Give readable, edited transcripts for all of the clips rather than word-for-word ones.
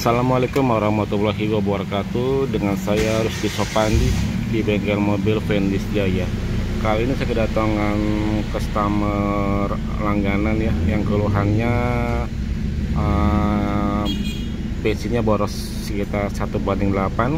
Assalamualaikum warahmatullahi wabarakatuh. Dengan saya Rusdi Sopandi di bengkel mobil Vendis Jaya. Kali ini saya kedatangan customer langganan ya, yang keluhannya bensinnya boros sekitar 1/8,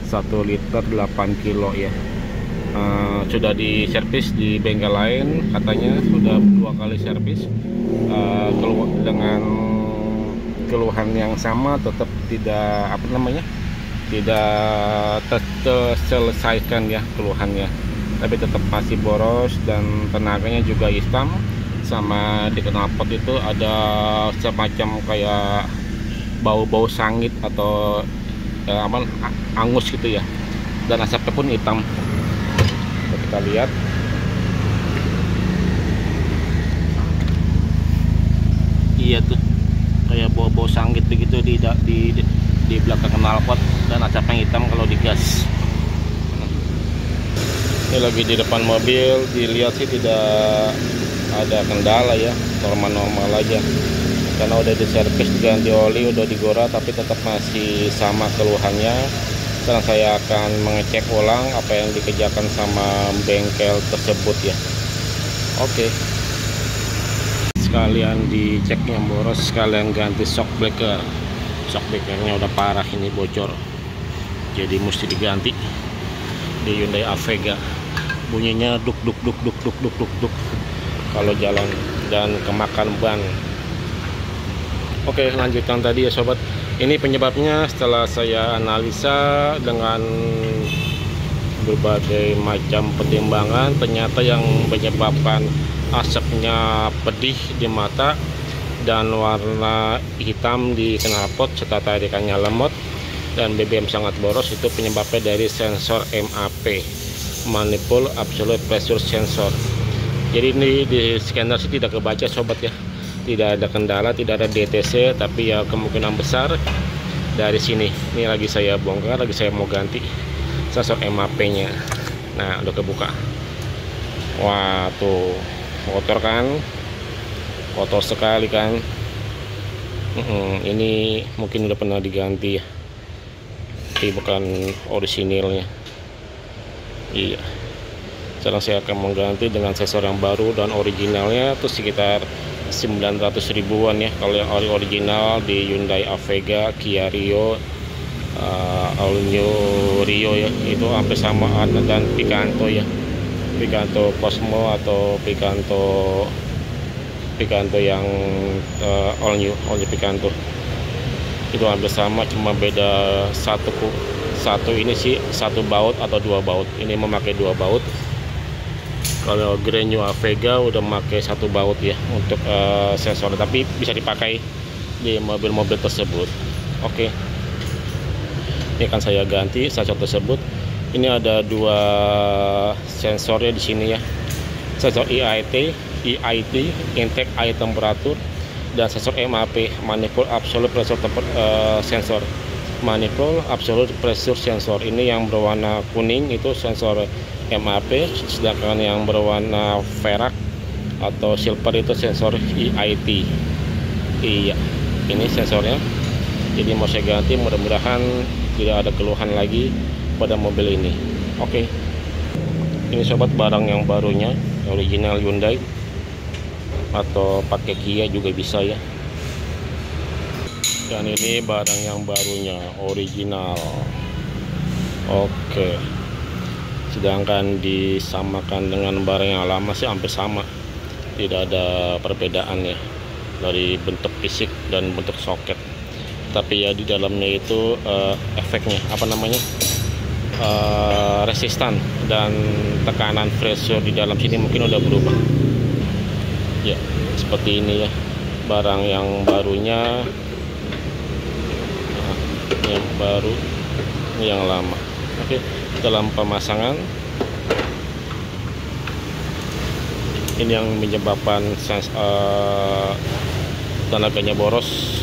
1 liter 8 kilo ya. Sudah diservis di bengkel lain, katanya sudah 2 kali servis, dengan keluhan yang sama, tetap tidak tidak terselesaikan ya keluhannya, tapi tetap masih boros dan tenaganya juga hitam, sama di knalpot itu ada semacam kayak bau-bau sangit atau angus gitu ya, dan asapnya pun hitam. Kita lihat iya tuh, kayak bau-bau sangit begitu di belakang knalpot, dan asapnya hitam kalau digas. Ini lagi di depan mobil, dilihat sih tidak ada kendala ya, normal-normal aja, karena udah diservis, diganti oli, udah digora, tapi tetap masih sama keluhannya. Sekarang saya akan mengecek ulang apa yang dikerjakan sama bengkel tersebut ya. Oke. Sekalian dicek yang boros, sekalian ganti shock breaker. Shock breakernya udah parah, ini bocor, jadi mesti diganti. Di Hyundai Avega bunyinya duk duk duk duk duk duk duk duk kalau jalan, dan kemakan ban. Oke, lanjutkan tadi ya sobat. Ini penyebabnya setelah saya analisa dengan berbagai macam pertimbangan, ternyata yang menyebabkan asapnya pedih di mata dan warna hitam di knalpot serta tarikannya lemot dan BBM sangat boros, itu penyebabnya dari sensor MAP, Manifold Absolute Pressure Sensor. Jadi ini di scanner sih tidak kebaca sobat ya, tidak ada kendala, tidak ada DTC, tapi ya kemungkinan besar dari sini. Ini lagi saya bongkar, lagi saya mau ganti sensor MAP nya. Nah, udah kebuka. Wah tuh, kotor kan, kotor sekali kan. Ini mungkin udah pernah diganti ya, tapi bukan orisinilnya. Iya, sekarang saya akan mengganti dengan sensor yang baru, dan originalnya tuh sekitar 900 ribuan ya. Kalau yang original di Hyundai Avega, Kia Rio, All New Rio ya, itu hampir samaan, dan Picanto ya, Picanto Cosmo atau Picanto yang all new Picanto, itu hampir sama, cuma beda satu ini sih, satu baut atau 2 baut. Ini memakai 2 baut. Kalau Grand New Avega udah memakai 1 baut ya untuk sensor, tapi bisa dipakai di mobil-mobil tersebut. Oke. Ini akan saya ganti sensor tersebut. Ini ada 2 sensornya di sini ya. Sensor EIT, intake air temperatur, dan sensor MAP, Manifold Absolute Pressure Sensor. Manifold Absolute Pressure Sensor ini yang berwarna kuning itu sensor MAP, sedangkan yang berwarna perak atau silver itu sensor EIT. Iya, ini sensornya. Jadi mau saya ganti, mudah-mudahan tidak ada keluhan lagi pada mobil ini. Oke. Ini sobat, barang yang barunya, original Hyundai, atau pakai Kia juga bisa ya. Dan ini barang yang barunya, original. Oke. Sedangkan disamakan dengan barang yang lama sih hampir sama, tidak ada perbedaan ya dari bentuk fisik dan bentuk soket. Tapi ya di dalamnya itu efeknya resistan dan tekanan pressure di dalam sini mungkin udah berubah ya, seperti ini ya. Barang yang barunya, yang baru, yang lama. Oke, dalam pemasangan ini yang menyebabkan tenaganya boros,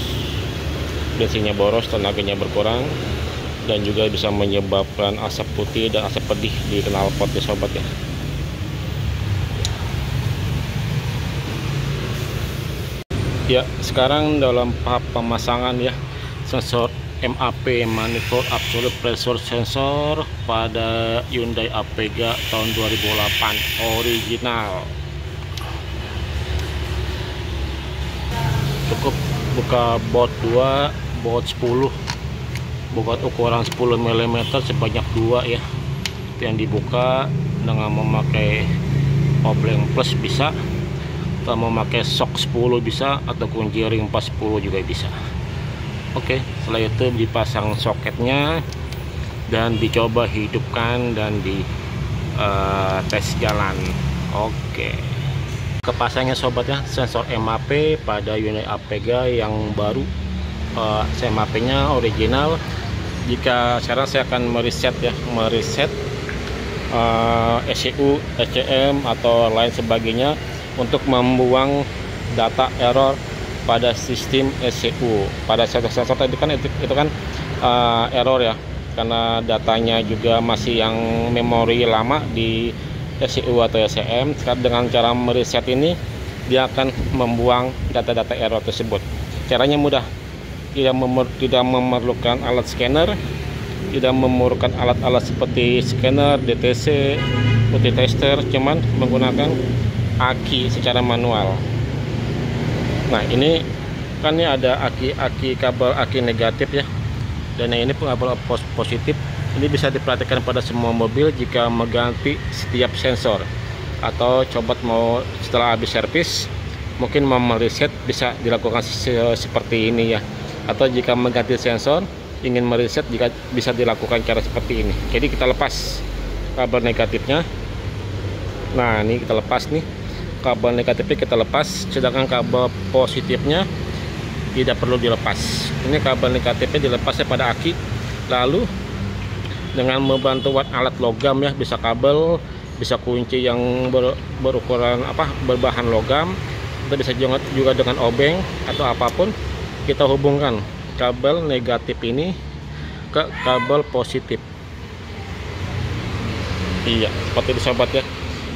bensinnya boros, tenaganya berkurang, dan juga bisa menyebabkan asap putih dan asap pedih di knalpot ya sobat ya. Ya, sekarang dalam tahap pemasangan ya sensor MAP Manifold Absolute Pressure Sensor pada Hyundai Apega tahun 2008 original. Cukup buka baut 2, baut 10, buat ukuran 10 mm sebanyak 2 ya. Itu yang dibuka dengan memakai obleng plus bisa, atau memakai sok 10 bisa, atau kunci ring 40 juga bisa. Oke, setelah itu dipasang soketnya dan dicoba hidupkan dan di tes jalan. Oke, kepasangnya sobat ya, sensor MAP pada Hyundai Apega yang baru. MAP nya original. Jika sekarang saya akan mereset ya, ECU, ECM atau lain sebagainya untuk membuang data error pada sistem ECU. Pada sensor tadi kan itu kan error ya, karena datanya juga masih yang memori lama di ECU atau ECM. Sekarang dengan cara mereset ini, dia akan membuang data-data error tersebut. Caranya mudah, tidak memerlukan alat scanner, tidak memerlukan alat-alat seperti scanner, DTC, putih tester, cuman menggunakan aki secara manual. Nah, ini kan ini ada aki kabel aki negatif ya, dan yang ini kabel positif. Ini bisa diperhatikan pada semua mobil jika mengganti setiap sensor, atau coba mau setelah habis servis mungkin mau mereset, bisa dilakukan seperti ini ya. Atau jika mengganti sensor, ingin mereset, jika bisa dilakukan cara seperti ini. Jadi kita lepas kabel negatifnya. Nah, ini kita lepas nih, kabel negatifnya kita lepas, sedangkan kabel positifnya tidak perlu dilepas. Ini kabel negatifnya dilepasnya pada aki, lalu dengan membantu alat logam ya, bisa kabel, bisa kunci yang berukuran berbahan logam, atau bisa juga dengan obeng atau apapun. Kita hubungkan kabel negatif ini ke kabel positif. Iya, seperti itu sobat ya.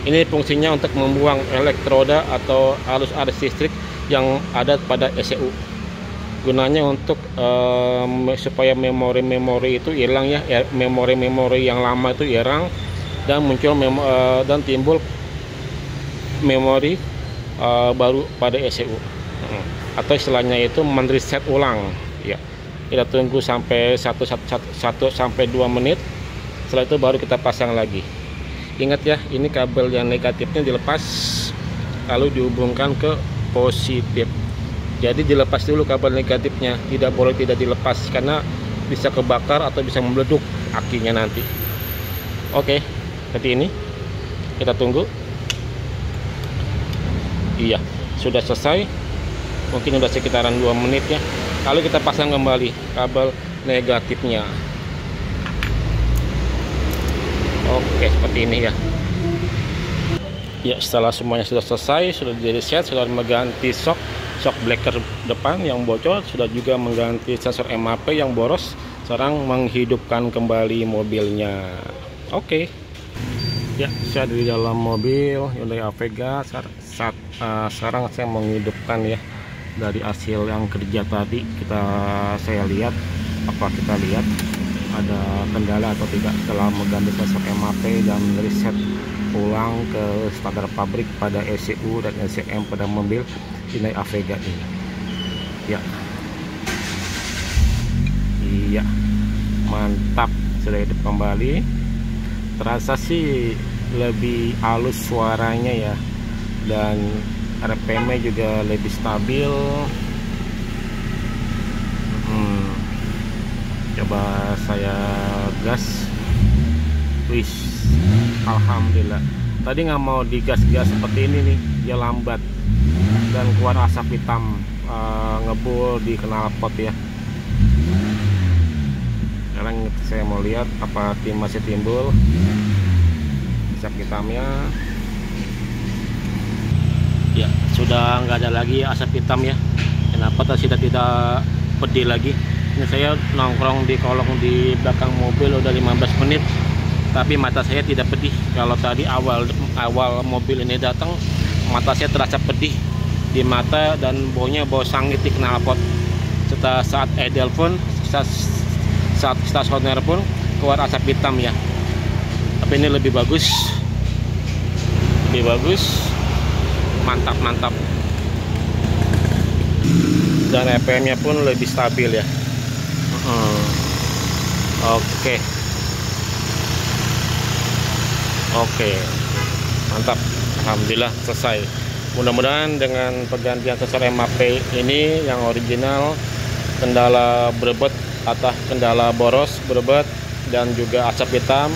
Ini fungsinya untuk membuang elektroda atau arus listrik yang ada pada ECU. Gunanya untuk supaya memori-memori itu hilang ya, memori-memori yang lama itu hilang, dan muncul dan timbul memori baru pada ECU. Atau istilahnya itu mereset ulang ya. Kita tunggu sampai 1 sampai 2 menit. Setelah itu baru kita pasang lagi. Ingat ya, ini kabel yang negatifnya dilepas lalu dihubungkan ke positif. Jadi dilepas dulu kabel negatifnya, tidak boleh tidak dilepas, karena bisa kebakar atau bisa meleduk akinya nanti. Oke, seperti ini. Kita tunggu. Iya, sudah selesai. Mungkin udah sekitaran 2 menit ya. Lalu kita pasang kembali kabel negatifnya. Oke, seperti ini ya. Ya, setelah semuanya sudah selesai, sudah di reset, sudah mengganti shock breaker depan yang bocor, sudah juga mengganti sensor MAP yang boros. Sekarang menghidupkan kembali mobilnya. Oke. Ya, saya di dalam mobil Hyundai Apega. Sekarang saya menghidupkan ya. Dari hasil yang kerja tadi saya lihat, kita lihat ada kendala atau tidak setelah mengganti sensor MAP dan reset ulang ke standar pabrik pada ECU dan ECM pada mobil Hyundai Apega ini. Ya, iya, mantap, sudah hidup kembali. Terasa sih lebih halus suaranya ya, dan RPM-nya juga lebih stabil. Coba saya gas. Wih, alhamdulillah. Tadi nggak mau digas-gas seperti ini nih, dia lambat dan keluar asap hitam, ngebul di knalpot ya. Sekarang saya mau lihat apa masih timbul asap hitamnya. Ya, sudah nggak ada lagi asap hitam ya. Kenapa sudah tidak pedih lagi? Ini saya nongkrong di kolong di belakang mobil udah 15 menit, tapi mata saya tidak pedih. Kalau tadi awal mobil ini datang, mata saya terasa pedih di mata dan baunya bau sangit di knalpot. Setelah saat idle pun saat stasioner pun keluar asap hitam ya. Tapi ini lebih bagus, mantap, dan RPM nya pun lebih stabil ya. Oke, mantap, alhamdulillah selesai. Mudah-mudahan dengan pergantian sensor MAP ini yang original, kendala berebet atau kendala boros berebet dan juga asap hitam,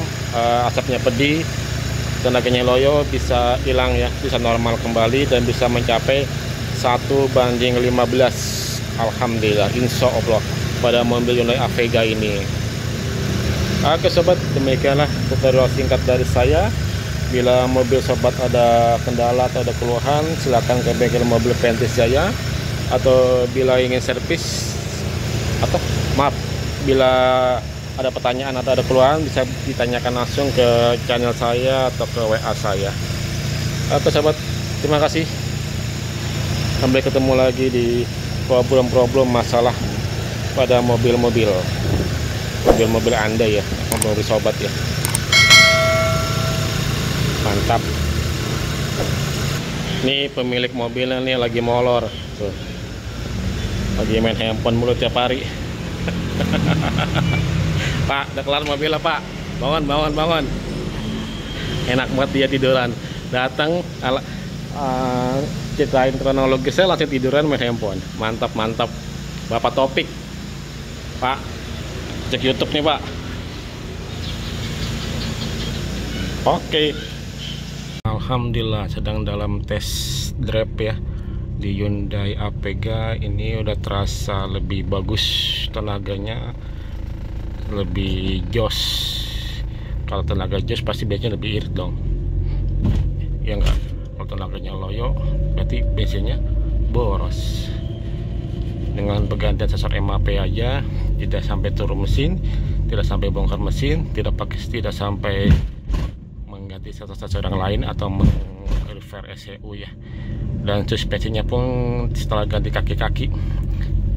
asapnya pedih, tenaganya loyo bisa hilang ya, bisa normal kembali dan bisa mencapai 1:15. Alhamdulillah, insya Allah pada mobil Hyundai Avega ini. Oke sobat, demikianlah tutorial singkat dari saya. Bila mobil sobat ada kendala atau ada keluhan, silakan ke bengkel mobil Ventis Jaya. Atau bila ingin servis, atau maaf, bila ada pertanyaan atau ada keluhan, bisa ditanyakan langsung ke channel saya atau ke WA saya. Oke sobat, terima kasih. Sampai ketemu lagi di problem-problem masalah pada mobil-mobil Anda ya, mobil sobat ya. Mantap. Ini pemilik mobilnya nih lagi molor tuh, lagi main handphone mulu tiap hari. Pak, udah kelar mobilnya Pak, bangun. Enak banget dia tiduran, datang ceritain kronologisnya langsung tiduran main handphone. Mantap. Bapak Topik, Pak, cek YouTube nih Pak. Oke. Alhamdulillah sedang dalam tes drive ya di Hyundai Avega. Ini udah terasa lebih bagus, tenaganya lebih jos. Kalau tenaga jos pasti biasanya lebih irit dong ya enggak. Kalau tenaganya loyo berarti bensinnya boros. Dengan pergantian sensor MAP aja tidak sampai turun mesin, tidak sampai bongkar mesin, tidak sampai mengganti sensor yang lain atau repair ECU ya. Dan suspensinya pun setelah ganti kaki-kaki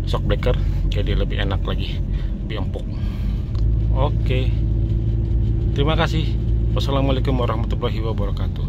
shock breaker jadi lebih enak lagi, lebih empuk. Oke, terima kasih. Wassalamualaikum warahmatullahi wabarakatuh.